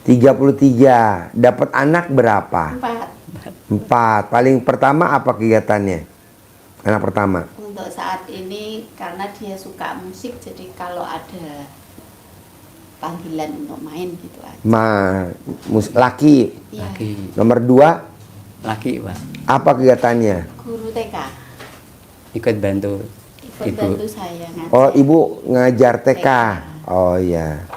33. Dapat anak berapa? 4. Paling pertama apa kegiatannya? Anak pertama. Untuk saat ini karena dia suka musik, jadi kalau ada panggilan untuk main gitu aja. Laki. Ya. Laki. Nomor 2 Laki, Pak. apa kegiatannya? Guru TK. Ikut bantu Ikut ibu. bantu saya ngajar. Oh, ibu ngajar TK. Oh ya.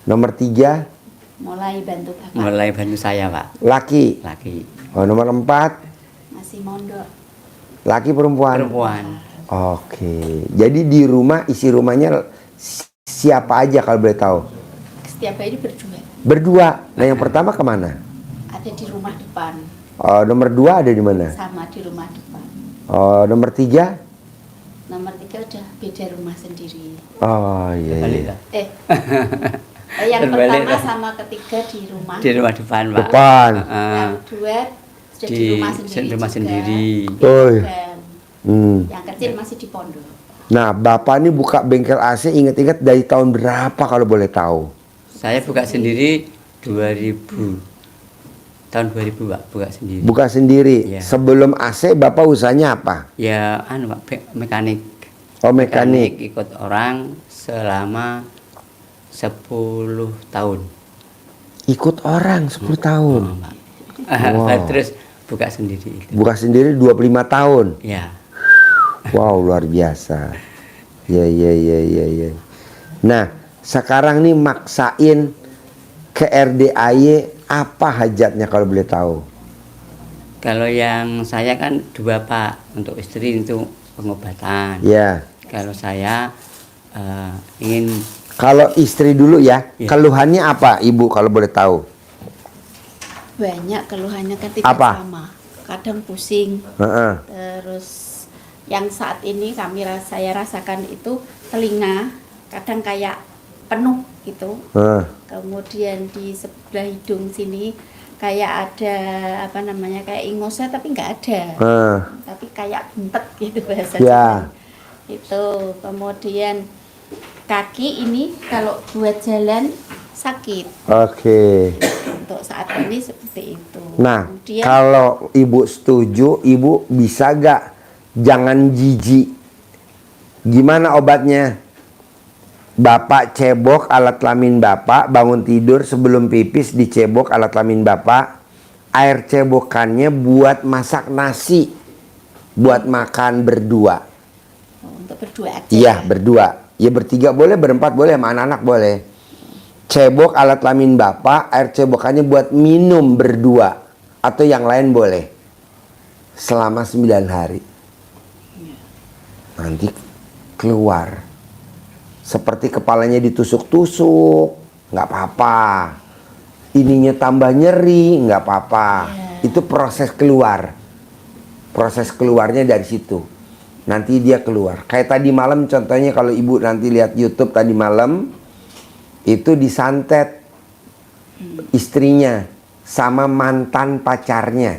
Nomor 3 Mulai bantu bapak. Mulai bantu saya, Pak. laki. Laki. Oh, nomor 4 Masih mondok. laki perempuan. Perempuan. Oke. Jadi di rumah isi rumahnya siapa aja kalau boleh tahu? Setiap hari berdua. Berdua. Nah, yang pertama kemana? Ada di rumah depan. Oh, nomor 2 ada di mana? Sama di rumah depan. Oh, nomor 3? Nomor 3 udah beda rumah sendiri. Oh, iya. Balik, Iya. Pak. Yang Terbalik, pertama Pak. sama ketiga di rumah. Di rumah depan, Pak. Depan. Yang kedua sudah di rumah sendiri. rumah juga. sendiri. Oh, iya. Dan yang kecil masih di pondok. Nah, Bapak ini buka bengkel AC ingat-ingat dari tahun berapa kalau boleh tahu? Saya buka sendiri 2000. Tahun 2000, Pak, buka sendiri. Buka sendiri. Iya. Sebelum AC Bapak usahanya apa? Ya, Pak, mekanik. Oh, mekanik. Ikut orang selama 10 tahun. Ikut orang 10 tahun. Pak. Wow. Terus buka sendiri itu. Buka sendiri 25 tahun. Ya. Wow, luar biasa. Ya. Nah, sekarang nih maksain ke RDAY apa hajatnya kalau boleh tahu? Kalau yang saya kan 2, Pak, untuk istri itu pengobatan. Ya. Kalau saya ingin Kalau istri dulu ya, Ya. keluhannya apa Ibu kalau boleh tahu? Banyak keluhannya kan tidak Apa? sama. Kadang pusing. Heeh. Terus yang saat ini saya rasakan itu telinga kadang kayak penuh gitu. Heeh. Kemudian di sebelah hidung sini kayak ada apa namanya kayak ingosnya tapi nggak ada. Heeh. Tapi kayak bentet gitu bahasa Ya. Jawa. Itu. Kemudian kaki ini kalau buat jalan sakit. Oke. Untuk saat ini seperti itu. Nah, Kemudian kalau Ibu setuju, Ibu bisa gak jangan jijik? Gimana obatnya? Bapak cebok alat kelamin Bapak, bangun tidur sebelum pipis dicebok alat kelamin Bapak. Air cebokannya buat masak nasi, buat makan berdua. untuk berdua aja. Iya, berdua. Ya bertiga boleh, berempat boleh, sama anak-anak boleh. Cebok alat kelamin Bapak, air cebokannya buat minum berdua. Atau yang lain boleh. Selama 9 hari. Nanti keluar. Seperti kepalanya ditusuk-tusuk, nggak apa-apa. Ininya tambah nyeri, nggak apa-apa. Itu proses keluar. Proses keluarnya dari situ. Nanti dia keluar. Kayak tadi malam contohnya kalau Ibu nanti lihat YouTube tadi malam, itu disantet istrinya sama mantan pacarnya.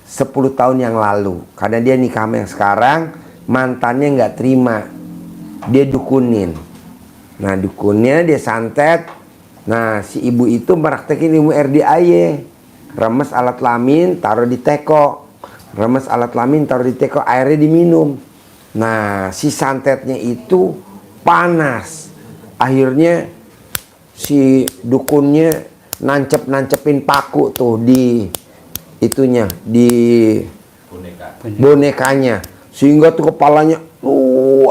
10 tahun yang lalu. Karena dia nikah sama yang sekarang, mantannya nggak terima. Dia dukunin. Nah, dukunnya dia santet. Nah, si ibu itu meraktekin ilmu RDAY. Remes alat kelamin, taruh di teko. Remes alat kelamin, taruh di teko, airnya diminum. Nah, si santetnya itu panas. Akhirnya si dukunnya nancep-nancepin paku tuh di itunya, di bonekanya. Sehingga tuh kepalanya,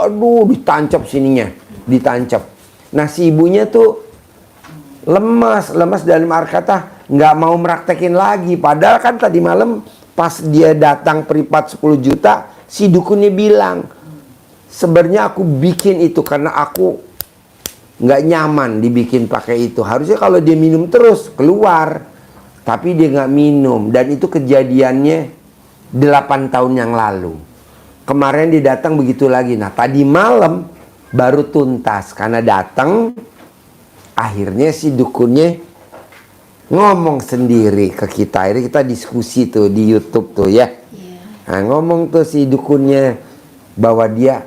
aduh, ditancap sininya, ditancap. Nah, si ibunya tuh lemas dalam arti kata nggak mau meraktekin lagi. Padahal kan tadi malam pas dia datang peripat 10 juta, si dukunnya bilang, sebenarnya aku bikin itu karena aku nggak nyaman dibikin pakai itu. Harusnya kalau dia minum terus keluar, tapi dia nggak minum. Dan itu kejadiannya 8 tahun yang lalu. Kemarin dia datang begitu lagi. Nah, tadi malam baru tuntas karena datang. Akhirnya si dukunnya ngomong sendiri ke kita. Akhirnya kita diskusi tuh di YouTube tuh ya. Nah, ngomong tuh si dukunnya bahwa dia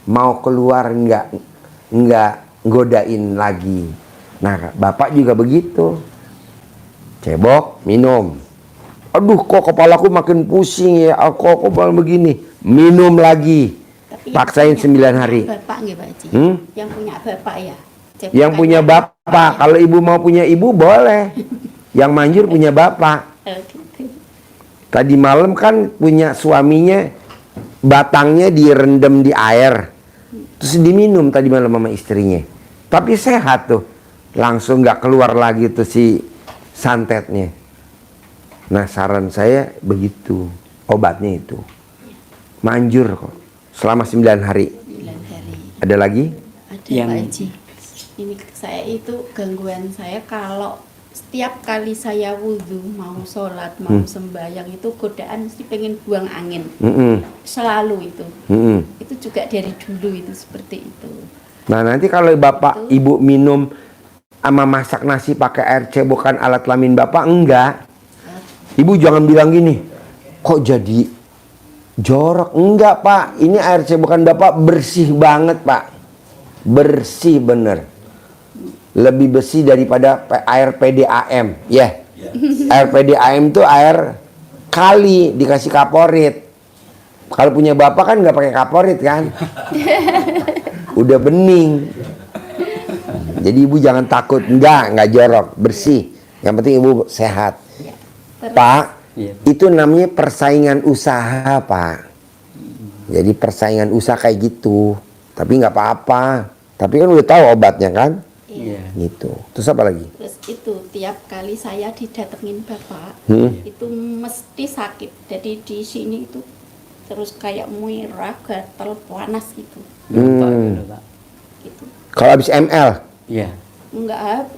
mau keluar nggak godain lagi. Nah, bapak juga begitu. Cebok, minum. Aduh, kok kepalaku makin pusing ya. Aku malah begini. Minum lagi. Tapi Paksain yang punya 9 hari. Bapak nggih Pak Haji. Yang punya bapak ya. Yang punya bapak. Kalau ibu mau punya ibu boleh. Yang manjur punya bapak. Gitu. Tadi malam kan punya suaminya, batangnya direndam di air. Terus diminum tadi malam sama istrinya. Tapi sehat tuh. Langsung nggak keluar lagi tuh si santetnya. Nah, saran saya begitu. Obatnya itu. Manjur kok. Selama 9 hari. 9 hari. Ada lagi? Ada Yang- Pak Haji. Ini saya itu gangguan saya kalau setiap kali saya wudhu, mau sholat, mau sembahyang itu godaan mesti pengen buang angin. Selalu itu. Itu juga dari dulu itu seperti itu. Nah, nanti kalau bapak ibu minum sama masak nasi pakai air cebokan alat kelamin bapak, enggak. Ibu jangan bilang gini, kok jadi jorok. Enggak pak, ini air cebokan bapak bersih banget pak. Bersih bener. Lebih bersih daripada air PDAM. Ya, air PDAM itu air kali dikasih kaporit. Kalau punya bapak kan nggak pakai kaporit kan. Udah bening. Jadi ibu jangan takut, enggak jorok, bersih. Yang penting ibu sehat. Terus, Pak, Iya. itu namanya persaingan usaha, Pak. Jadi persaingan usaha kayak gitu. Tapi nggak apa-apa. Tapi kan udah tahu obatnya kan? Iya. Gitu. Terus apa lagi? terus itu tiap kali saya didatengin bapak, itu mesti sakit. Jadi di sini itu terus kayak merah, gatal, panas gitu. Lupa dulu, Pak. Gitu. Kalau habis ML, Iya. Enggak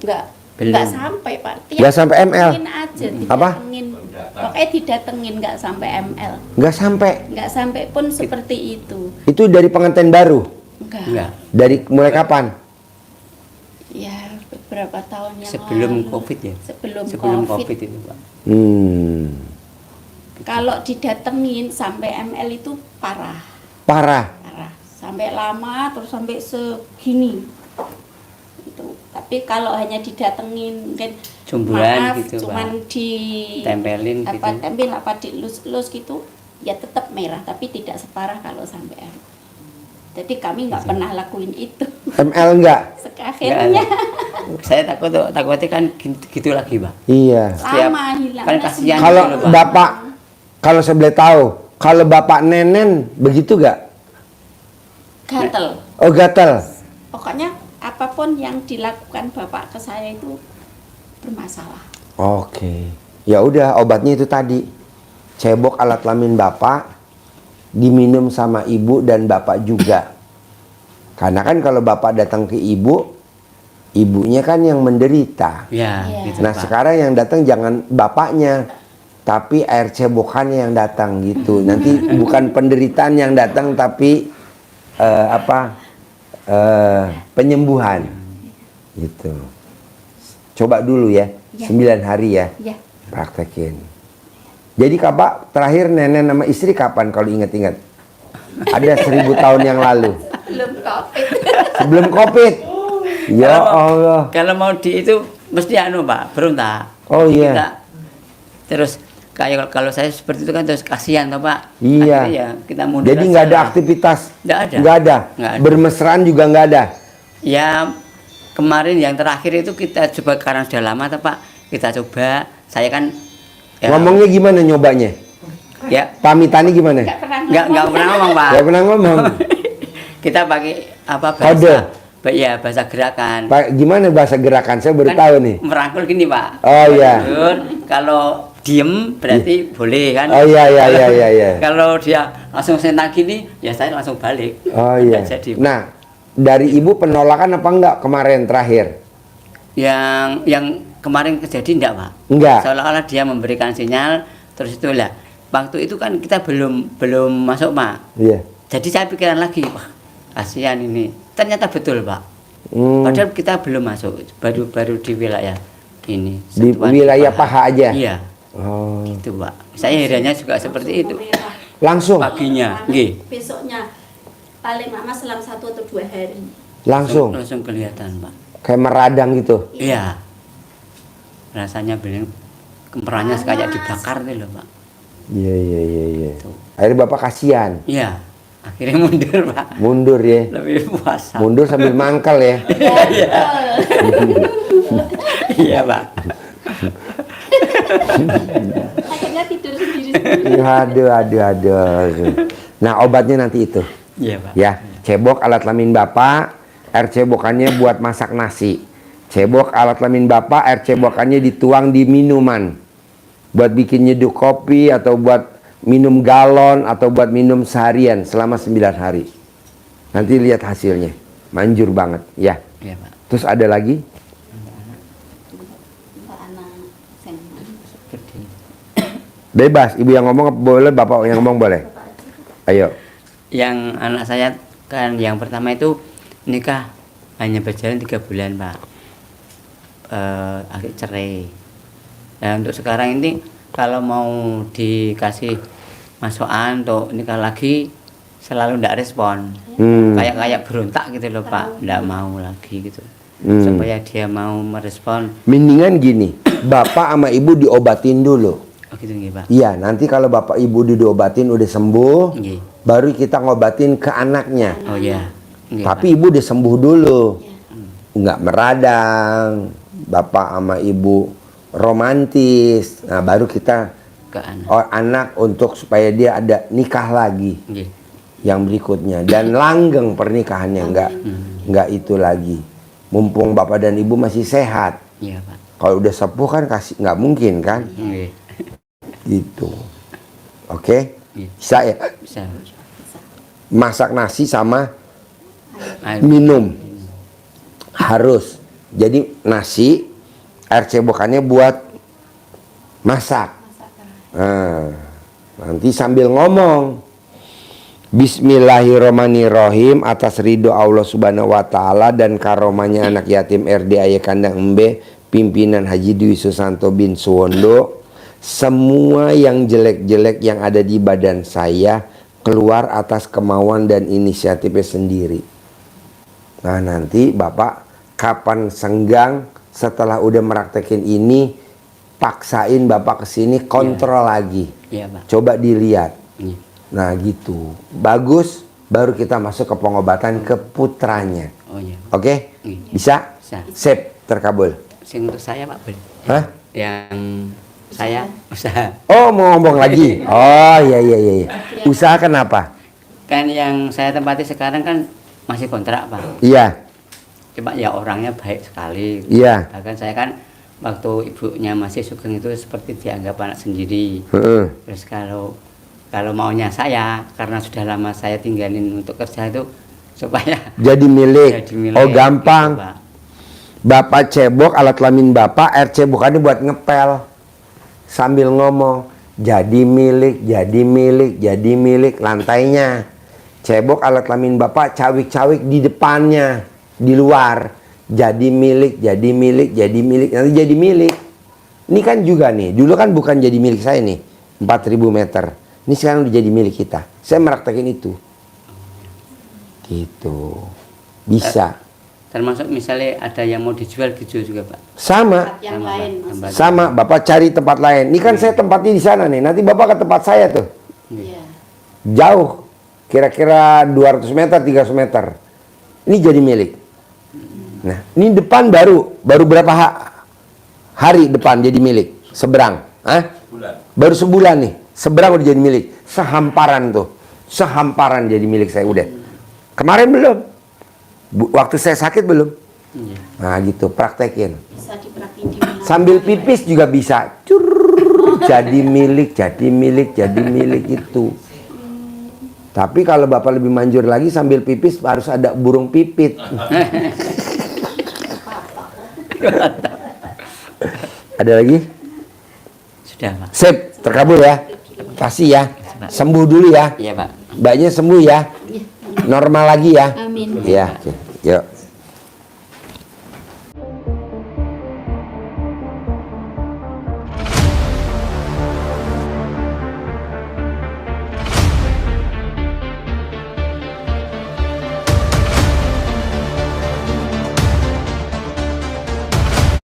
Belum. sampai Pak. Nggak sampai ML. Didatengin aja, Apa? didatengin. Pokoknya didatengin nggak sampai ML. nggak sampai. Nggak sampai pun seperti itu. Itu dari pengantin baru. Enggak. Dari mulai kapan? Ya beberapa tahun yang Sebelum lalu. COVID ya. Sebelum Sebelum COVID. COVID itu, Pak. Kalau didatengin sampai ML itu parah. Parah. Sampai lama terus sampai segini. Itu. Tapi kalau hanya didatengin kan Jumburan maaf, gitu, cuman Pak. di Tempelin apa gitu. tempel apa dilus-lus gitu ya tetap merah tapi tidak separah kalau sampai ML. Jadi kami nggak pernah lakuin itu. ML enggak? Akhirnya Saya takutnya kan gitu lagi, Pak. Iya. lama hilang. kan kasihan. Kalau gitu loh, Pak. bapak, kalau saya boleh tahu, kalau bapak nenen begitu gak? gatel. Oh gatal. Pokoknya apapun yang dilakukan bapak ke saya itu bermasalah. Oke. Ya udah obatnya itu tadi. Cebok alat kelamin bapak diminum sama ibu dan bapak juga. Karena kan kalau bapak datang ke ibu, ibunya kan yang menderita. Ya, Iya. gitu, Nah Pak. sekarang yang datang jangan bapaknya, tapi air cebokannya yang datang gitu. Nanti bukan penderitaan yang datang, tapi penyembuhan gitu. Coba dulu ya, Ya. 9 hari ya, Ya, praktekin. Jadi kakak terakhir nenek sama istri kapan kalau ingat-ingat? Ada 1000 tahun yang lalu, belum COVID. sebelum COVID. Ya Allah. Kalau mau di itu mesti Pak, berontak. Oh, Jadi iya. Terus kayak kalau saya seperti itu kan terus kasihan toh, Pak. Iya. Akhirnya ya kita mundur. Jadi nggak ada aja lah. aktivitas, Nggak ada. nggak ada. Nggak ada. Bermesraan juga nggak ada. Ya kemarin yang terakhir itu kita coba karena sudah lama toh, Pak. Kita coba. Saya kan ya, Ngomongnya gimana nyobanya? ya Pamitannya gimana? nggak pernah ngomong, Pak. Nggak pernah ngomong. Kita pakai apa Kode. Ya bahasa gerakan. Pak, gimana bahasa gerakan? Saya baru Kan tahu nih. merangkul gini, Pak. Oh, iya. Kalau diem berarti boleh kan. Oh iya iya iya iya. Iya. Kalau dia langsung sentak gini, ya saya langsung balik. Oh iya. Nggak jadi. Nah, dari ibu penolakan apa enggak kemarin terakhir? Yang kemarin kejadian enggak, Pak? Enggak. Seolah-olah dia memberikan sinyal, terus itu lah. Waktu itu kan kita belum masuk, Pak. Iya. Jadi saya pikiran lagi, wah kasihan ini. Ternyata betul, Pak. Hmm, Padahal kita belum masuk, baru di wilayah ini. di Sentuhan wilayah paha aja. Iya, Oh. itu, Pak. Saya herannya juga seperti itu. Langsung. Paginya, nggih. Besoknya paling lama selang 1 atau 2 hari. Langsung. Langsung kelihatan, Pak. Kayak meradang gitu. Iya. Rasanya bener kemerahannya kayak dibakar gitu loh, Pak. Iya. Akhirnya Bapak kasihan. Iya. Akhirnya mundur, Pak. Mundur ya. Lebih puasa. Mundur sambil mangkal ya. Iya, Pak. Akhirnya tidur sendiri. Aduh. Nah, obatnya nanti itu. Iya, Pak. Ya, cebok alat kelamin Bapak, air cebokannya buat masak nasi. Cebok alat kelamin Bapak, air cebokannya dituang di minuman. Buat bikin nyeduh kopi atau buat minum galon atau buat minum seharian selama 9 hari. Nanti lihat hasilnya. Manjur banget, ya. Iya, Pak. Terus ada lagi? Mbak anak seniman. Seperti Bebas, ibu yang ngomong boleh, bapak yang ngomong boleh. Ayo. yang anak saya kan yang pertama itu nikah hanya berjalan 3 bulan, Pak. Akhir cerai. Nah, untuk sekarang ini kalau mau dikasih masukan untuk nikah lagi selalu tidak respon. Kayak berontak gitu loh, Pak. Tidak mau lagi gitu. Supaya dia mau merespon. Mendingan gini, bapak sama ibu diobatin dulu. Oh gitu nggih, Pak. Iya, nanti kalau bapak ibu diobatin udah sembuh, Nggih. baru kita ngobatin ke anaknya. Oh iya. Nggih, Tapi ibu udah sembuh dulu, nggak meradang, bapak sama ibu romantis. Nah, baru kita Pak. Ke anak. anak untuk supaya dia ada nikah lagi Nggih. yang berikutnya dan langgeng pernikahannya, nggak itu lagi. Mumpung bapak dan ibu masih sehat. Iya, Pak. Kalau udah sepuh kan kasih nggak mungkin kan, Nggih. gitu. Oke, Iya. bisa ya. Bisa. Masak nasi sama Ayo. minum harus. Jadi nasi air cebokannya buat masak. Nah, nanti sambil ngomong Bismillahirrahmanirrahim atas ridho Allah Subhanahu wa taala dan karomanya anak yatim RD Kandang Embe pimpinan Haji Dwi Susanto bin Suwondo. Semua yang jelek-jelek yang ada di badan saya keluar atas kemauan dan inisiatifnya sendiri. Nah, nanti Bapak kapan senggang setelah udah meraktekin ini, paksain Bapak kesini kontrol lagi. Iya, Pak. Coba dilihat. Iya. Nah, gitu. Bagus, baru kita masuk ke pengobatan ke putranya. Oh iya. Oke? Iya. Bisa? Bisa. Sip, terkabul. Sing untuk saya, Pak, boleh. Hah? Yang saya usaha. Oh, mau ngomong lagi? Oh, iya. Usaha kenapa? Kan yang saya tempati sekarang kan masih kontrak, Pak. Iya. Cuma ya orangnya baik sekali. Iya. Bahkan saya kan waktu ibunya masih Sugeng itu seperti dianggap anak sendiri. Heeh. Terus kalau maunya saya karena sudah lama saya tinggalin untuk kerja itu supaya Jadi milik. jadi milik, Oh, gampang. gitu, Pak. Bapak cebok alat kelamin Bapak, air cebokannya buat ngepel. Sambil ngomong, jadi milik, lantainya. Cebok alat kelamin Bapak, cawik-cawik di depannya, di luar. Jadi milik, nanti jadi milik. Ini kan juga nih, dulu kan bukan jadi milik saya nih, 4.000 meter. Ini sekarang udah jadi milik kita. Saya meraktekin itu. Gitu. Bisa. Termasuk misalnya ada yang mau dijual juga, Pak. Sama. Yang Sama, lain Pak. maksudnya. Sama, Bapak cari tempat lain. Ini kan saya tempatnya di sana nih. Nanti Bapak ke tempat saya tuh. Iya. Jauh. Kira-kira 200 meter, 300 meter. Ini jadi milik. Nah, ini depan baru berapa hari depan jadi milik? Seberang. Hah? Baru sebulan nih. Seberang udah jadi milik. Sehamparan tuh. Sehamparan jadi milik saya udah. Kemarin belum. Waktu saya sakit belum. Iya. Nah, gitu. Praktekin. Bisa dipraktikin di mana. Sambil pipis juga bisa. Jadi milik itu. Tapi kalau Bapak lebih manjur lagi sambil pipis harus ada burung pipit. Ada lagi? Sudah, Pak. Sip, terkabul ya. Kasih ya. Sembuh dulu ya. Iya, Pak. Mbaknya sembuh ya. Normal lagi ya. Amin. Ya, oke. Yuk.